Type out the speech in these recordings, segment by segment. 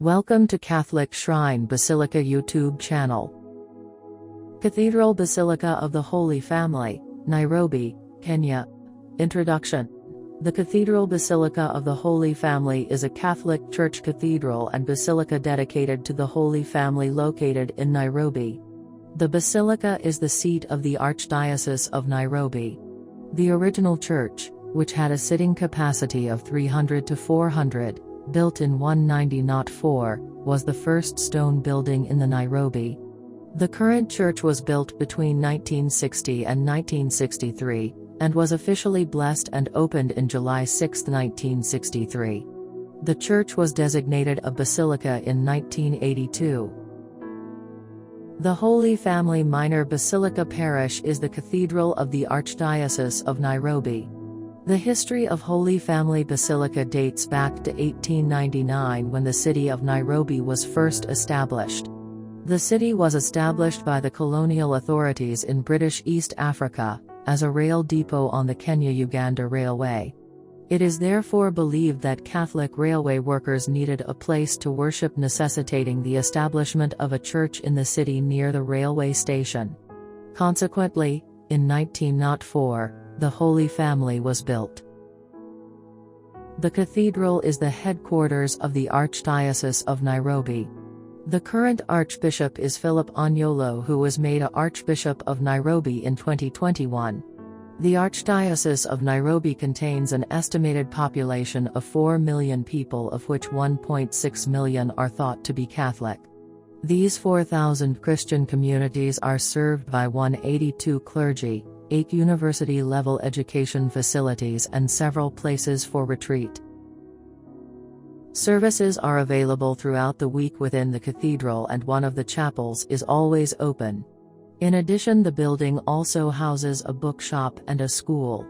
Welcome to Catholic Shrine Basilica YouTube channel. Cathedral Basilica of the Holy Family, Nairobi, Kenya. Introduction. The Cathedral Basilica of the Holy Family is a Catholic Church cathedral and basilica dedicated to the Holy Family located in Nairobi. The basilica is the seat of the Archdiocese of Nairobi. The original church, which had a sitting capacity of 300 to 400, built in 1904, was the first stone building in the Nairobi. The current church was built between 1960 and 1963, and was officially blessed and opened in July 6, 1963. The church was designated a basilica in 1982. The Holy Family Minor Basilica Parish is the cathedral of the Archdiocese of Nairobi. The history of Holy Family Basilica dates back to 1899 when the city of Nairobi was first established. The city was established by the colonial authorities in British East Africa, as a rail depot on the Kenya-Uganda Railway. It is therefore believed that Catholic railway workers needed a place to worship, necessitating the establishment of a church in the city near the railway station. Consequently, in 1904, the Holy Family was built. The cathedral is the headquarters of the Archdiocese of Nairobi. The current Archbishop is Philip Anyolo, who was made Archbishop of Nairobi in 2021. The Archdiocese of Nairobi contains an estimated population of 4 million people, of which 1.6 million are thought to be Catholic. These 4,000 Christian communities are served by 182 clergy, 8 university-level education facilities and several places for retreat. Services are available throughout the week within the cathedral, and one of the chapels is always open. In addition, the building also houses a bookshop and a school.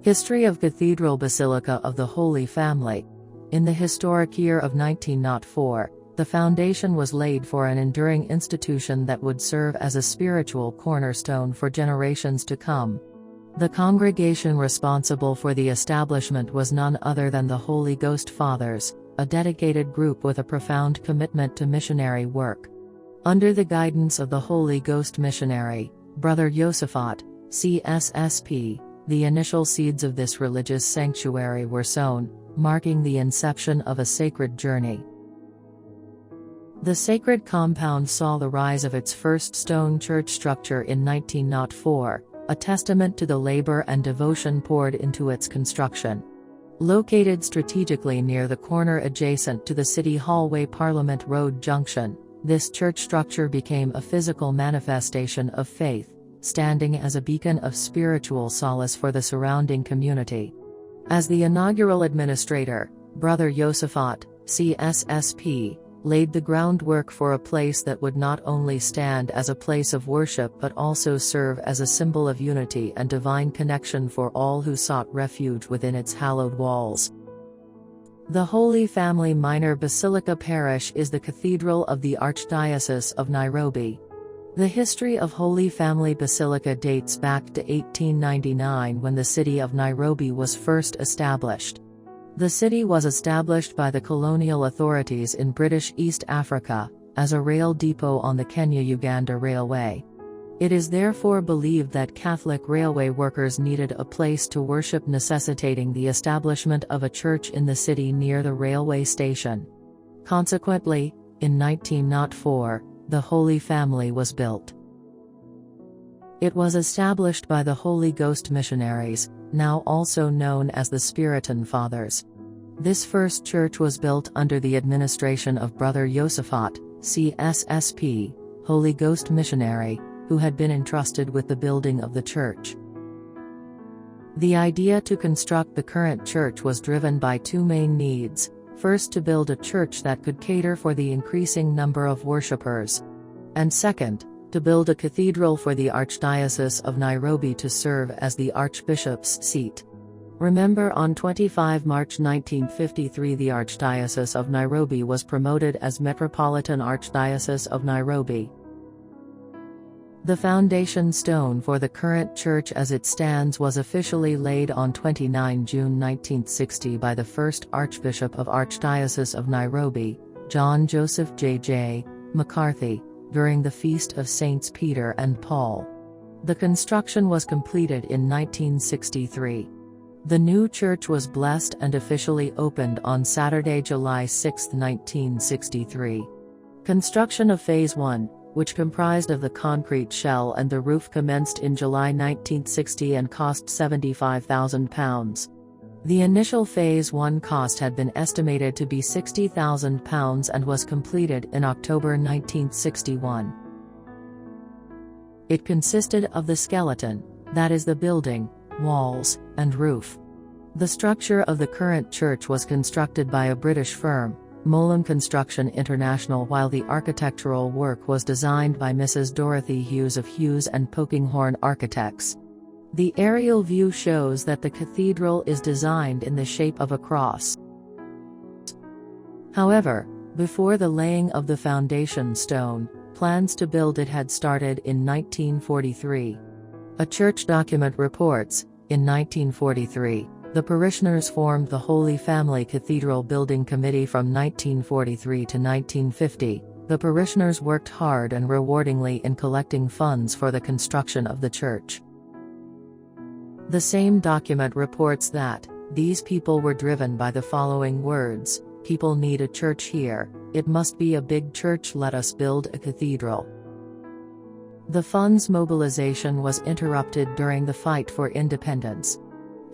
History of Cathedral Basilica of the Holy Family. In the historic year of 1904, the foundation was laid for an enduring institution that would serve as a spiritual cornerstone for generations to come. The congregation responsible for the establishment was none other than the Holy Ghost Fathers, a dedicated group with a profound commitment to missionary work. Under the guidance of the Holy Ghost missionary, Brother Josephat, CSSP, the initial seeds of this religious sanctuary were sown, marking the inception of a sacred journey. The sacred compound saw the rise of its first stone church structure in 1904, a testament to the labor and devotion poured into its construction. Located strategically near the corner adjacent to the City Hallway Parliament Road Junction, this church structure became a physical manifestation of faith, standing as a beacon of spiritual solace for the surrounding community. As the inaugural administrator, Brother Josephat, CSSP, laid the groundwork for a place that would not only stand as a place of worship but also serve as a symbol of unity and divine connection for all who sought refuge within its hallowed walls. The Holy Family Minor Basilica Parish is the cathedral of the Archdiocese of Nairobi. The history of Holy Family Basilica dates back to 1899 when the city of Nairobi was first established. The city was established by the colonial authorities in British East Africa, as a rail depot on the Kenya-Uganda Railway. It is therefore believed that Catholic railway workers needed a place to worship, necessitating the establishment of a church in the city near the railway station. Consequently, in 1904, the Holy Family was built. It was established by the Holy Ghost missionaries, now also known as the Spiritan Fathers. This first church was built under the administration of Brother Josephat, CSSP, Holy Ghost missionary, who had been entrusted with the building of the church. The idea to construct the current church was driven by two main needs: first, to build a church that could cater for the increasing number of worshippers, and second, to build a cathedral for the Archdiocese of Nairobi to serve as the Archbishop's seat. Remember, on 25 March 1953 the Archdiocese of Nairobi was promoted as Metropolitan Archdiocese of Nairobi. The foundation stone for the current church as it stands was officially laid on 29 June 1960 by the first Archbishop of Archdiocese of Nairobi, John Joseph J.J. McCarthy, during the Feast of Saints Peter and Paul. The construction was completed in 1963. The new church was blessed and officially opened on Saturday, July 6, 1963. Construction of Phase 1, which comprised of the concrete shell and the roof, commenced in July 1960 and cost £75,000. The initial Phase 1 cost had been estimated to be £60,000 and was completed in October 1961. It consisted of the skeleton, that is the building, walls, and roof. The structure of the current church was constructed by a British firm, Molam Construction International, while the architectural work was designed by Mrs. Dorothy Hughes of Hughes and Polkinghorne Architects. The aerial view shows that the cathedral is designed in the shape of a cross. However, before the laying of the foundation stone, plans to build it had started in 1943. A church document reports, in 1943, the parishioners formed the Holy Family Cathedral Building Committee. From 1943 to 1950, the parishioners worked hard and rewardingly in collecting funds for the construction of the church. The same document reports that, these people were driven by the following words: "People need a church here, it must be a big church, let us build a cathedral." The funds mobilization was interrupted during the fight for independence.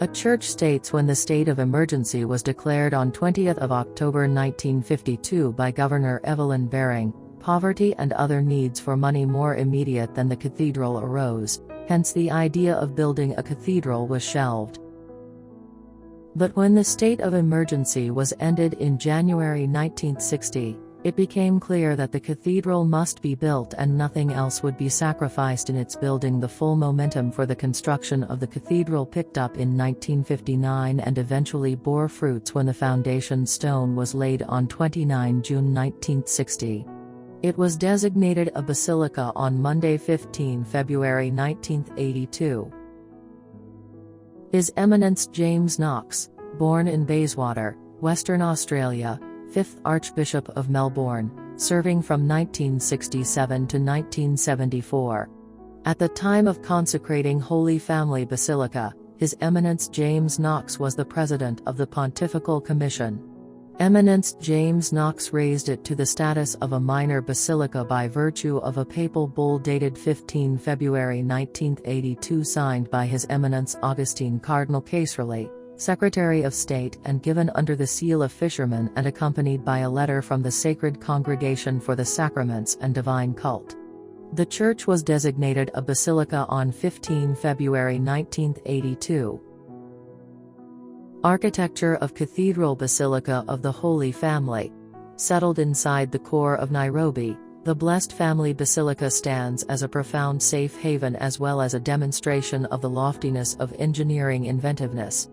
A church states when the state of emergency was declared on 20 October 1952 by Governor Evelyn Baring, poverty and other needs for money more immediate than the cathedral arose, hence the idea of building a cathedral was shelved. But when the state of emergency was ended in January 1960, it became clear that the cathedral must be built and nothing else would be sacrificed in its building. The full momentum for the construction of the cathedral picked up in 1959 and eventually bore fruits when the foundation stone was laid on 29 June 1960. It was designated a basilica on Monday, 15 February 1982. His Eminence James Knox, born in Bayswater, Western Australia, 5th Archbishop of Melbourne, serving from 1967 to 1974. At the time of consecrating Holy Family Basilica, His Eminence James Knox was the president of the Pontifical Commission. Eminence James Knox raised it to the status of a minor basilica by virtue of a papal bull dated 15 February 1982 signed by His Eminence Augustine Cardinal Casserly, Secretary of State, and given under the seal of fishermen and accompanied by a letter from the Sacred Congregation for the Sacraments and Divine Cult. The church was designated a basilica on 15 February 1982. Architecture of Cathedral Basilica of the Holy Family. Settled inside the core of Nairobi, the Blessed Family Basilica stands as a profound safe haven as well as a demonstration of the loftiness of engineering inventiveness.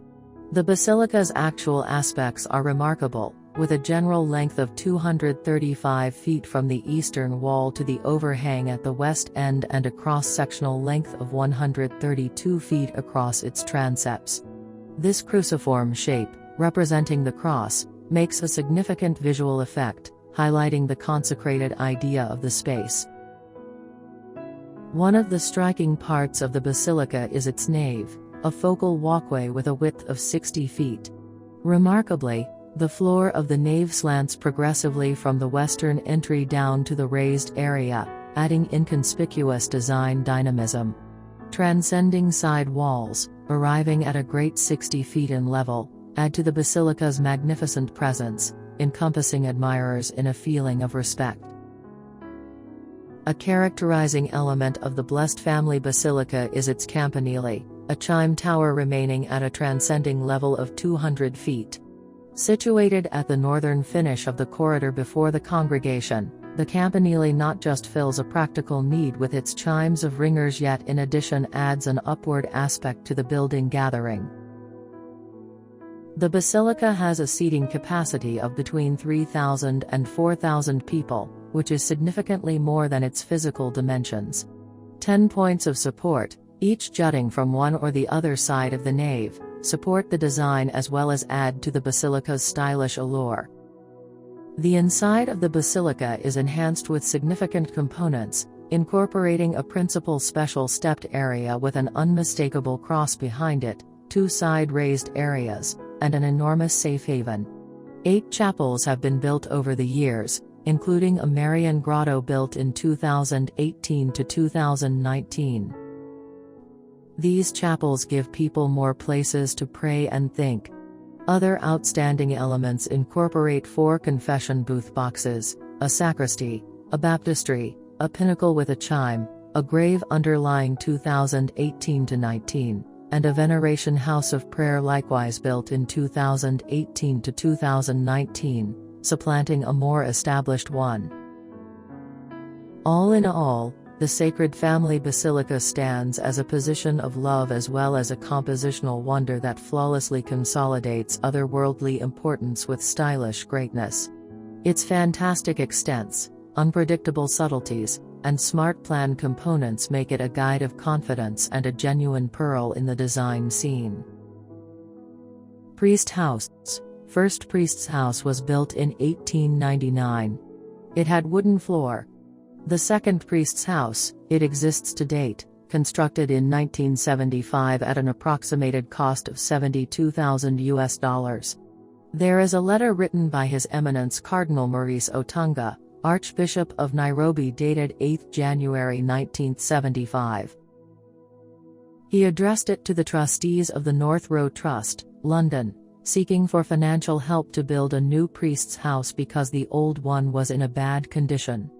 The basilica's actual aspects are remarkable, with a general length of 235 feet from the eastern wall to the overhang at the west end and a cross-sectional length of 132 feet across its transepts. This cruciform shape, representing the cross, makes a significant visual effect, highlighting the consecrated idea of the space. One of the striking parts of the basilica is its nave, a focal walkway with a width of 60 feet. Remarkably, the floor of the nave slants progressively from the western entry down to the raised area, adding inconspicuous design dynamism. Transcending side walls, arriving at a great 60 feet in level, add to the basilica's magnificent presence, encompassing admirers in a feeling of respect. A characterizing element of the Blessed Family Basilica is its campanile, a chime tower remaining at a transcending level of 200 feet. Situated at the northern finish of the corridor before the congregation, the campanile not just fills a practical need with its chimes of ringers yet in addition adds an upward aspect to the building gathering. The basilica has a seating capacity of between 3,000 and 4,000 people, which is significantly more than its physical dimensions. 10 points of support, each jutting from one or the other side of the nave, support the design as well as add to the basilica's stylish allure. The inside of the basilica is enhanced with significant components, incorporating a principal special stepped area with an unmistakable cross behind it, 2 side raised areas, and an enormous safe haven. 8 chapels have been built over the years, including a Marian grotto built in 2018 to 2019. These chapels give people more places to pray and think. Other outstanding elements incorporate 4 confession booth boxes, a sacristy, a baptistry, a pinnacle with a chime, a grave underlying 2018 to 19, and a veneration house of prayer likewise built in 2018 to 2019, supplanting a more established one. All in all, the Sacred Family Basilica stands as a position of love as well as a compositional wonder that flawlessly consolidates otherworldly importance with stylish greatness. Its fantastic extents, unpredictable subtleties, and smart plan components make it a guide of confidence and a genuine pearl in the design scene. Priest House. First priest's house was built in 1899. It had wooden floor. The second priest's house, it exists to date, constructed in 1975 at an approximated cost of $72,000. There is a letter written by His Eminence Cardinal Maurice Otunga, Archbishop of Nairobi dated 8 January 1975. He addressed it to the trustees of the North Road Trust, London, seeking for financial help to build a new priest's house because the old one was in a bad condition.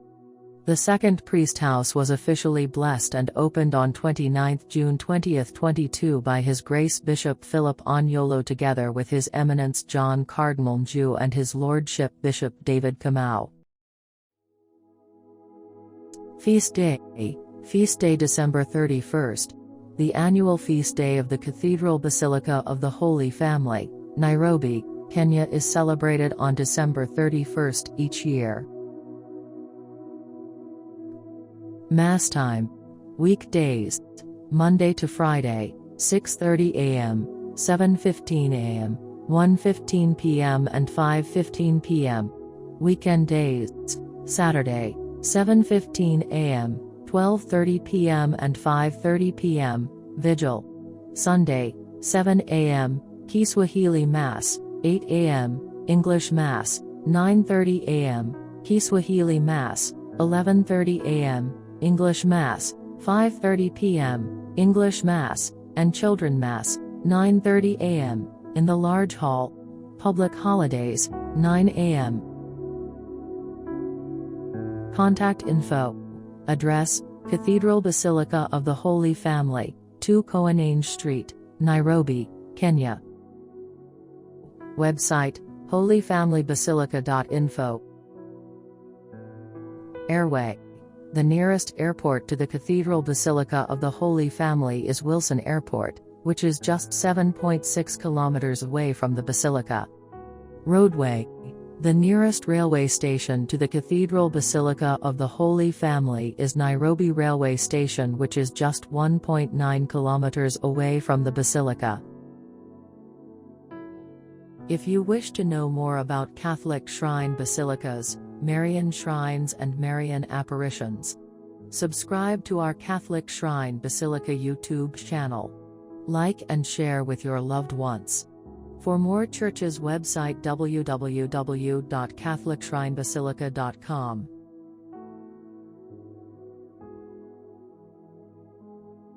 The second priest house was officially blessed and opened on 29 June 2022 by His Grace Bishop Philip Onyolo together with His Eminence John Cardinal Nju and His Lordship Bishop David Kamau. Feast Day. Feast Day December 31st. The annual feast day of the Cathedral Basilica of the Holy Family, Nairobi, Kenya is celebrated on December 31st each year. Mass time. Weekdays. Monday to Friday, 6:30 a.m., 7:15 a.m., 1:15 p.m. and 5:15 p.m. Weekend days. Saturday, 7:15 a.m., 12:30 p.m. and 5:30 p.m. Vigil. Sunday, 7 a.m., Kiswahili Mass, 8 a.m., English Mass, 9:30 a.m., Kiswahili Mass, 11:30 a.m., English Mass, 5:30 p.m., English Mass, and Children Mass, 9:30 a.m., in the large hall. Public holidays, 9 a.m. Contact info. Address, Cathedral Basilica of the Holy Family, 2 Koenange Street, Nairobi, Kenya. Website, holyfamilybasilica.info. Airway. The nearest airport to the Cathedral Basilica of the Holy Family is Wilson Airport, which is just 7.6 kilometers away from the Basilica. Roadway. The nearest railway station to the Cathedral Basilica of the Holy Family is Nairobi Railway Station, which is just 1.9 kilometers away from the Basilica. If you wish to know more about Catholic shrine basilicas, Marian shrines and Marian apparitions, subscribe to our Catholic Shrine Basilica YouTube channel. Like and share with your loved ones. For more churches website www.catholicshrinebasilica.com.